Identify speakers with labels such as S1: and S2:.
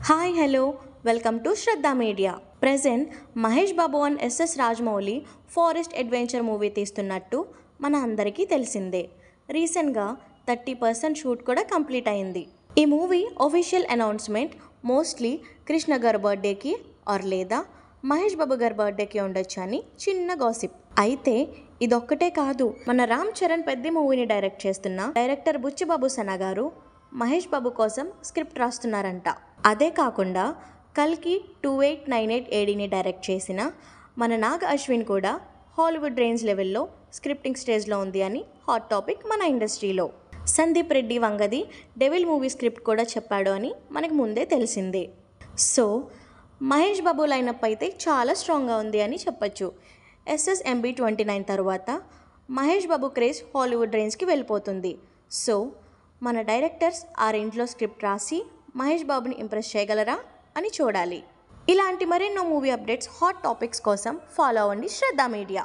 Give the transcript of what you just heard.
S1: Hi hello welcome to Shraddha Media. Present Mahesh Babu and SS Rajamouli forest adventure movie తీస్తున్నట్టు మన అందరికీ తెలిసిందే. రీసెంట్గా 30% షూట్ కూడా కంప్లీట్ అయింది. ఈ movie official announcement mostly Krishna గారి బర్త్డేకి ఆర్ లేదా మహేష్ బాబు గారి బర్త్డేకి ఉండొచ్చు అని చిన్న గాసిప్. అయితే ఇదొక్కటే కాదు, మన రామ్ చరణ్ పెద్ద మూవీని డైరెక్ట్ చేస్తున్న డైరెక్టర్ బుచ్చిబాబు సన గారు మహేష్ బాబు కోసం స్క్రిప్ట్ రాస్తున్నారంట. అదే కాకుండా కల్కి 2898 ఏడీని డైరెక్ట్ చేసిన మన నాగ అశ్విన్ కూడా హాలీవుడ్ రేంజ్ లెవెల్లో స్క్రిప్టింగ్ స్టేజ్లో ఉంది అని హాట్ టాపిక్ మన ఇండస్ట్రీలో. సందీప్ రెడ్డి వంగది డెవిల్ మూవీ స్క్రిప్ట్ కూడా చెప్పాడు అని మనకు ముందే తెలిసిందే. సో మహేష్ బాబు లైనప్ అయితే చాలా స్ట్రాంగ్గా ఉంది అని చెప్పొచ్చు. SSMB 29 తర్వాత మహేష్ బాబు క్రేజ్ హాలీవుడ్ రేంజ్కి వెళ్ళిపోతుంది. సో మన డైరెక్టర్స్ ఆ రేంజ్లో స్క్రిప్ట్ రాసి మహేష్ బాబుని ఇంప్రెస్ చేయగలరా అని చూడాలి. ఇలాంటి మరెన్నో మూవీ అప్డేట్స్, హాట్ టాపిక్స్ కోసం ఫాలో అవ్వండి శ్రద్ధ మీడియా.